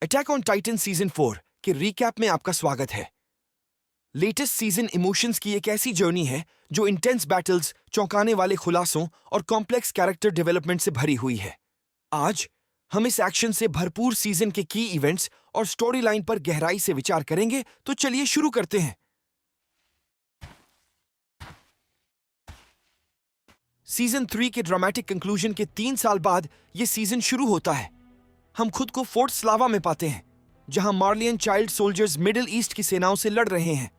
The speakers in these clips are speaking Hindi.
अटैक ऑन टाइटन सीजन 4 के रीकैप में आपका स्वागत है। लेटेस्ट सीजन इमोशंस की एक ऐसी जर्नी है जो इंटेंस बैटल्स, चौंकाने वाले खुलासों और कॉम्प्लेक्स कैरेक्टर डेवलपमेंट से भरी हुई है। आज हम इस एक्शन से भरपूर सीजन के की इवेंट्स और स्टोरी लाइन पर गहराई से विचार करेंगे, तो चलिए शुरू करते हैं। सीजन 3 के ड्रामेटिक कंक्लूजन के 3 साल बाद यह सीजन शुरू होता है। हम खुद को फोर्ट स्लावा में पाते हैं, जहां मार्लियन चाइल्ड सोल्जर्स मिडिल ईस्ट की सेनाओं से लड़ रहे हैं।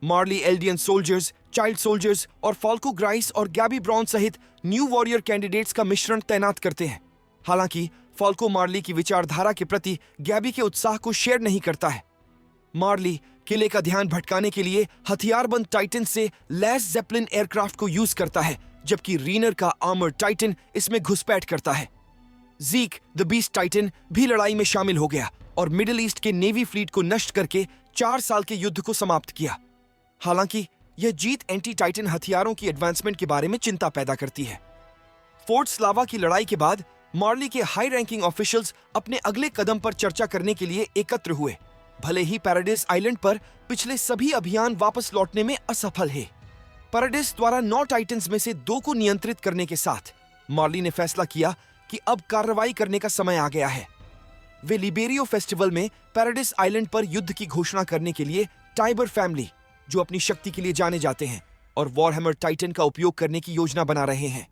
मार्ली एल्डियन सोल्जर्स, चाइल्ड सोल्जर्स और फाल्को ग्राइस और गैबी ब्राउन सहित न्यू वॉरियर कैंडिडेट्स का मिश्रण तैनात करते हैं। हालांकि फाल्को मार्ली की विचारधारा के प्रति गैबी के उत्साह को शेयर नहीं करता है। मार्ली किले का ध्यान भटकाने के लिए हथियारबंद टाइटन से लैस जेपलिन एयरक्राफ्ट को यूज करता है, जबकि रीनर का आर्मर्ड टाइटन इसमें घुसपैठ करता है। ज़ीक द बीस्ट टाइटन भी लड़ाई में शामिल हो गया और मिडिल ईस्ट के नेवी फ्लीट को नष्ट करके 4 साल के युद्ध को समाप्त किया। हालांकि यह जीत एंटी टाइटन हथियारों की एडवांसमेंट के बारे में चिंता पैदा करती है। फोर्ट स्लावा की लड़ाई के बाद मार्ली के हाई रैंकिंग ऑफिशियल्स अपने अगले कदम पर चर्चा करने के लिए एकत्र हुए। भले ही पैराडाइस आइलैंड पर पिछले सभी अभियान वापस लौटने में असफल है। पैराडाइस द्वारा 9 टाइटन्स में से 2 को नियंत्रित करने के साथ मार्ली ने फैसला किया कि अब कार्रवाई करने का समय आ गया है। वे लिबेरियो फेस्टिवल में पैराडाइस आइलैंड पर युद्ध की घोषणा करने के लिए टाइबर फैमिली, जो अपनी शक्ति के लिए जाने जाते हैं, और वॉरहैमर टाइटन का उपयोग करने की योजना बना रहे हैं।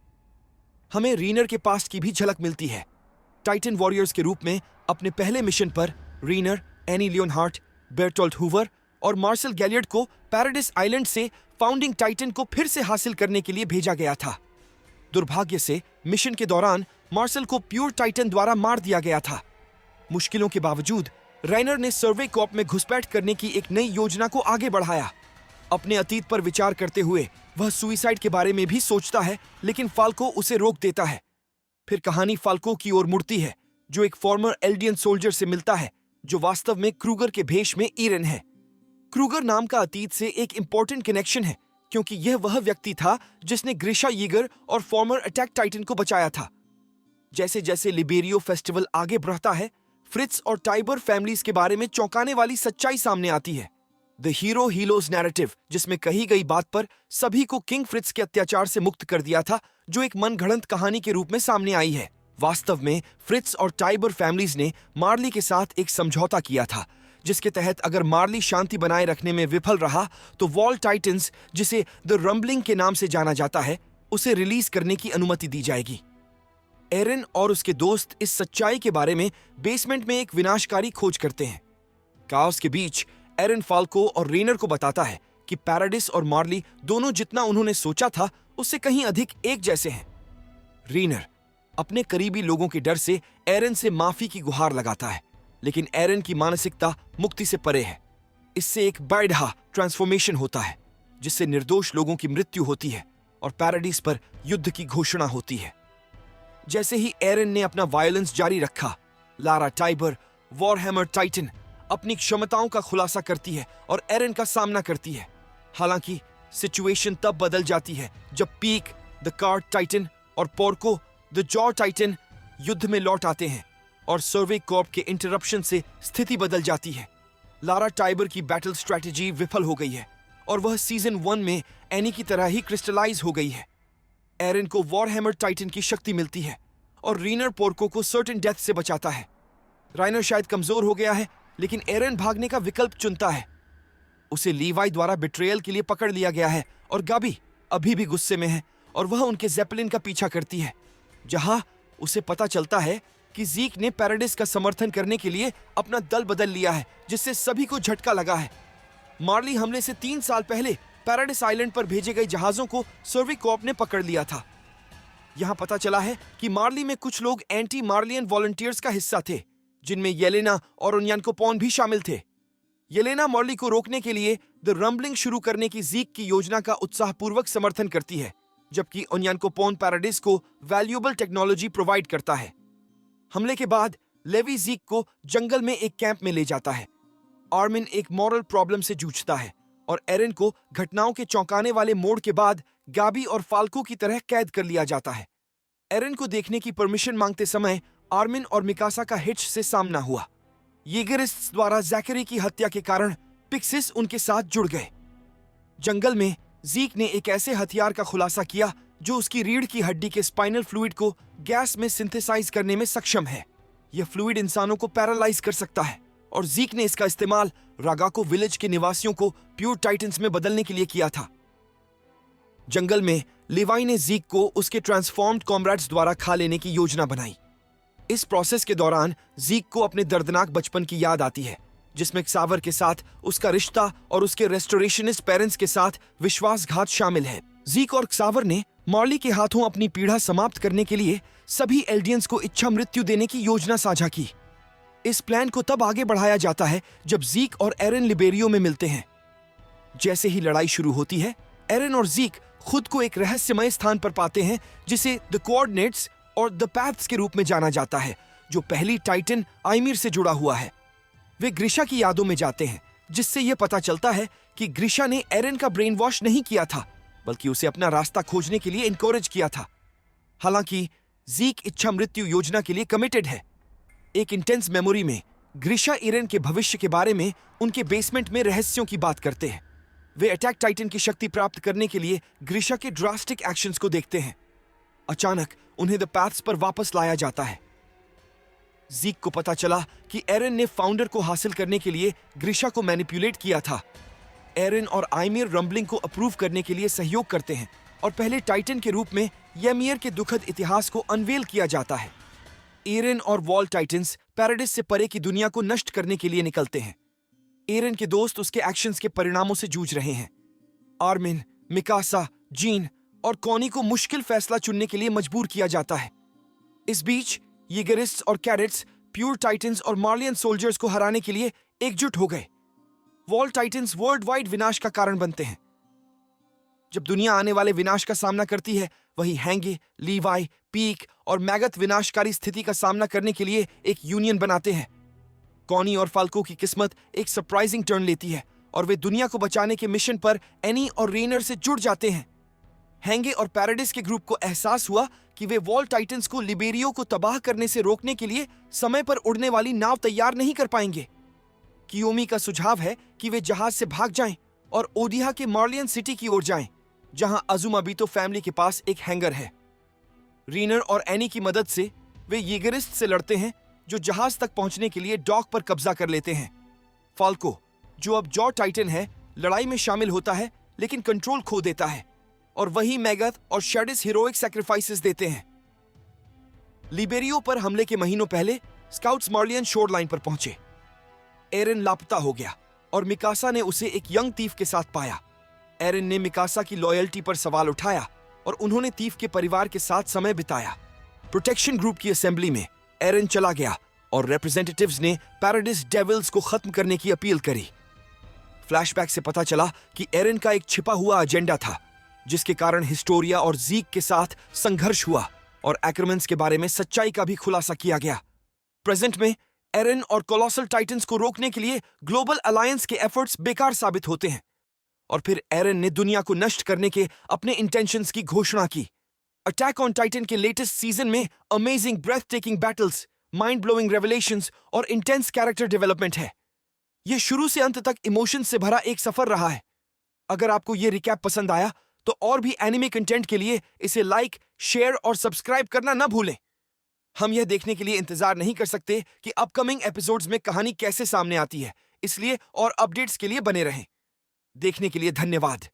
हमें रीनर के पास्ट की भी झलक मिलती है। टाइटन वॉरियर्स के रूप में अपने पहले मिशन पर रीनर, एनी लियोनहार्ट, बेर्टोल्ट हूवर और मार्शल गैलियर्ड को पैराडाइस आइलैंड से फाउंडिंग टाइटन को फिर से हासिल करने के लिए भेजा गया था। दुर्भाग्य से मिशन के दौरान मार्शल को प्योर टाइटन द्वारा मार दिया गया था। मुश्किलों के बावजूद राइनर ने सर्वे कॉर्प में घुसपैठ करने की एक नई योजना को आगे बढ़ाया। अपने अतीत पर विचार करते हुए वह सुइसाइड के बारे में भी सोचता है, लेकिन फाल्को उसे रोक देता है। फिर कहानी फाल्को की ओर मुड़ती है, जो एक फॉर्मर एल्डियन सोल्जर से मिलता है, जो वास्तव में क्रूगर के भेष में ईरन है। क्रूगर नाम का अतीत से एक इंपॉर्टेंट कनेक्शन है, क्योंकि यह वह व्यक्ति था जिसने ग्रिशा यीगर और फॉर्मर अटैक टाइटन को बचाया था। जैसे जैसे लिबेरियो फेस्टिवल आगे बढ़ता है, फ्रिट्ज और टाइबर फैमिलीज के बारे में चौंकाने वाली सच्चाई सामने आती है। द हीरो हीलोज नैरेटिव, जिसमें कही गई बात पर सभी को किंग फ्रिट्ज के अत्याचार से मुक्त कर दिया था, जो एक मनगढ़ंत कहानी के रूप में सामने आई है। वास्तव में फ्रिट्ज और टाइबर फैमिलीज ने मार्ली के साथ एक समझौता किया था, जिसके तहत अगर मार्ली शांति बनाए रखने में विफल रहा तो वॉल टाइटन्स, जिसे द रंबलिंग के नाम से जाना जाता है, उसे रिलीज करने की अनुमति दी जाएगी। एरन और उसके दोस्त इस सच्चाई के बारे में बेसमेंट में एक विनाशकारी खोज करते हैं। काओस के बीच एरन फाल्को और रेनर को बताता है कि पैराडाइस और मार्ली दोनों जितना उन्होंने सोचा था उससे कहीं अधिक एक जैसे हैं। रेनर अपने करीबी लोगों के डर से एरन से माफी की गुहार लगाता है, लेकिन एरन की मानसिकता मुक्ति से परे है। इससे एक बैडहा ट्रांसफॉर्मेशन होता है, जिससे निर्दोष लोगों की मृत्यु होती है और पैराडाइस पर युद्ध की घोषणा होती है। जैसे ही एरन ने अपना वायलेंस जारी रखा, लारा टाइबर, वॉरहैमर टाइटन, अपनी क्षमताओं का खुलासा करती है और एरन का सामना करती है। हालांकि सिचुएशन तब बदल जाती है जब पीक, द कार्ड टाइटन और पोर्को, द जॉ टाइटन युद्ध में लौट आते हैं और सर्वे कॉर्प के इंटरप्शन से स्थिति बदल जाती है। लारा टाइबर की बैटल स्ट्रैटेजी विफल हो गई है और वह सीजन 1 में एनी की तरह ही क्रिस्टलाइज हो गई है। एरन को वॉरहैमर टाइटन की शक्ति मिलती है और रीनर पोर्को को सर्टेन डेथ से बचाता है। राइनर शायद कमजोर हो गया है, लेकिन एरन भागने का विकल्प चुनता है। उसे लीवाई द्वारा बिट्रेयल के लिए पकड़ लिया गया है और गाबी अभी भी गुस्से में है और वह उनके जेपलिन का पीछा करती है, जहां उसे पता चलता है कि ज़ीक ने पैराडाइस का समर्थन करने के लिए अपना दल बदल लिया है, जिससे सभी को झटका लगा है। मार्ली हमले से 3 साल पहले पैराडाइस आइलैंड पर भेजे गए जहाजों को सर्वे कॉर्प ने पकड़ लिया था। यहां पता चला है कि मार्ली में कुछ लोग एंटी मार्लियन वॉलंटियर्स का हिस्सा थे, जिनमें येलेना और ओन्यानकोपॉन भी शामिल थे। येलेना मार्ली को रोकने के लिए द रंबलिंग शुरू करने की ज़ीक की योजना का उत्साहपूर्वक समर्थन करती है, जबकि ओन्यानकोपॉन पैराडाइस को वैल्यूएबल टेक्नोलॉजी प्रोवाइड करता है। हमले के बाद लेवी ज़ीक को जंगल में एक कैंप में ले जाता है। आर्मिन एक मॉरल प्रॉब्लम से जूझता है और एरन को घटनाओं के चौंकाने वाले मोड़ के बाद गाबी और फाल्को की तरह कैद कर लिया जाता है। एरन को देखने की परमिशन मांगते समय आर्मिन और मिकासा का हिच से सामना हुआ। येगरिस्ट्स द्वारा जैकरी की हत्या के कारण पिक्सिस उनके साथ जुड़ गए। जंगल में जीक ने एक ऐसे हथियार का खुलासा किया जो उसकी रीढ़ की हड्डी के स्पाइनल फ्लूइड को गैस में सिंथेसाइज करने में सक्षम है। यह फ्लूइड इंसानों को पैरालाइज कर सकता है और जीक ने इसका इस्तेमाल रागाको विलेज के निवासियों को प्योर टाइटन्स में बदलने के लिए किया था। जंगल में लिवाई ने जीक को उसके ट्रांसफॉर्म्ड कॉमरेड्स द्वारा खा लेने की योजना बनाई। इस प्रोसेस के दौरान जीक को अपने दर्दनाक बचपन की याद आती है, जिसमें क्सावर के साथ उसका रिश्ता और उसके रेस्टोरेशनिस्ट पेरेंट्स के साथ विश्वासघात शामिल है। जीक और क्सावर ने मार्ली के हाथों अपनी पीड़ा समाप्त करने के लिए सभी एल्डियंस को इच्छा मृत्यु देने की योजना साझा की। इस प्लान को तब आगे बढ़ाया जाता है जब जीक और एरन लिबेरियो में मिलते हैं। जैसे ही लड़ाई शुरू होती है, एरन और जीक खुद को एक रहस्यमय स्थान पर पाते हैं जिसे द कोऑर्डिनेट्स और द पैथ्स के रूप में जाना जाता है, जो पहली टाइटन आइमिर से जुड़ा हुआ है। वे ग्रिशा की यादों में जाते हैं, जिससे यह पता चलता है कि ग्रिशा ने एरन का ब्रेन वॉश नहीं किया था, बल्कि उसे अपना रास्ता खोजने के लिए इनकरेज किया था। हालांकि जीक इच्छा मृत्यु योजना के लिए कमिटेड है। एक इंटेंस मेमोरी में ग्रिशा एरन के भविष्य के बारे में उनके बेसमेंट में रहस्यों की बात करते हैं। वे अटैक टाइटन की शक्ति प्राप्त करने के लिए ग्रिशा के ड्रास्टिक एक्शंस को देखते हैं। अचानक उन्हें द पैथ्स पर वापस लाया जाता है। जीक को पता चला कि एरन ने फाउंडर को हासिल करने के लिए ग्रिशा को मैनिपुलेट किया था। एरन और आइमिर रंबलिंग को अप्रूव करने के लिए सहयोग करते हैं और पहले टाइटन के रूप में यमियर के दुखद इतिहास को अनवेल किया जाता है। एरन और वॉल टाइटन्स पैराडिस से परे की दुनिया को नष्ट करने के लिए निकलते हैं। एरन के दोस्त उसके एक्शंस के परिणामों से जूझ रहे हैं। आर्मिन, मिकासा, जीन और कॉनी को मुश्किल फैसला चुनने के लिए मजबूर किया जाता है। इस बीच येगरिस्ट्स और कैडेट्स प्योर टाइटन्स और मार्लियन सोल्जर्स को हराने के लिए एकजुट हो गए। वॉल टाइटन्स वर्ल्ड वाइड विनाश का कारण बनते हैं। जब दुनिया आने वाले विनाश का सामना करती है, वही हैंगे, लीवाई, पीक और मैगथ विनाशकारी स्थिति का सामना करने के लिए एक यूनियन बनाते हैं। कॉनी और फाल्को की किस्मत एक सरप्राइजिंग टर्न लेती है और वे दुनिया को बचाने के मिशन पर एनी और रेनर से जुड़ जाते हैं। हैंगे और पैराडिस के ग्रुप को एहसास हुआ कि वे वॉल टाइटन्स को लिबेरियो को तबाह करने से रोकने के लिए समय पर उड़ने वाली नाव तैयार नहीं कर पाएंगे। कियोमी का सुझाव है कि वे जहाज से भाग जाएं और ओडिहा के मार्लियन सिटी की ओर जाएं, जहां अजुमाबितो फैमिली के पास एक हैंगर है। रीनर और एनी की मदद से वे येगरिस्ट से लड़ते हैं, जो जहाज तक पहुंचने के लिए डॉक पर कब्जा कर लेते हैं। फाल्को, जो अब जॉ टाइटन है, लड़ाई में शामिल होता है लेकिन कंट्रोल खो देता है और वही मैगथ और शेडिस हीरोइक सैक्रिफाइसेस देते हैं। लिबेरियो पर हमले के महीनों पहले स्काउट्स मार्लियन शोर लाइन पर पहुंचे। एरन लापता हो गया और मिकासा ने उसे एक यंग थीफ के साथ पाया। एरन ने मिकासा की लॉयल्टी पर सवाल उठाया और उन्होंने थीफ के परिवार के साथ समय बिताया। प्रोटेक्शन ग्रुप की असेंबली में एरन चला गया और रिप्रेजेंटेटिव्स ने पैराडिस डेविल्स को खत्म करने की अपील करी। फ्लैशबैक से पता चला कि एरन का एक छिपा हुआ एजेंडा था, जिसके कारण हिस्टोरिया और जीक के साथ संघर्ष हुआ और एक्रोमेंस के बारे में सच्चाई का भी खुलासा किया गया। प्रेजेंट में एरन और कोलोसल टाइटन्स को रोकने के लिए ग्लोबल अलायंस के एफर्ट्स बेकार साबित होते हैं और फिर एरन ने दुनिया को नष्ट करने के अपने इंटेंशंस की घोषणा की। अटैक ऑन टाइटन के लेटेस्ट सीजन में amazing breath taking battles, mind blowing revelations और इंटेंस कैरेक्टर डेवलपमेंट है। यह शुरू से अंत तक इमोशन से भरा एक सफर रहा है। अगर आपको यह रिकैप पसंद आया तो और भी एनिमे कंटेंट के लिए इसे लाइक, शेयर और सब्सक्राइब करना न भूलें। हम यह देखने के लिए इंतजार नहीं कर सकते कि अपकमिंग एपिसोड्स में कहानी कैसे सामने आती है, इसलिए और अपडेट्स के लिए बने रहें। देखने के लिए धन्यवाद।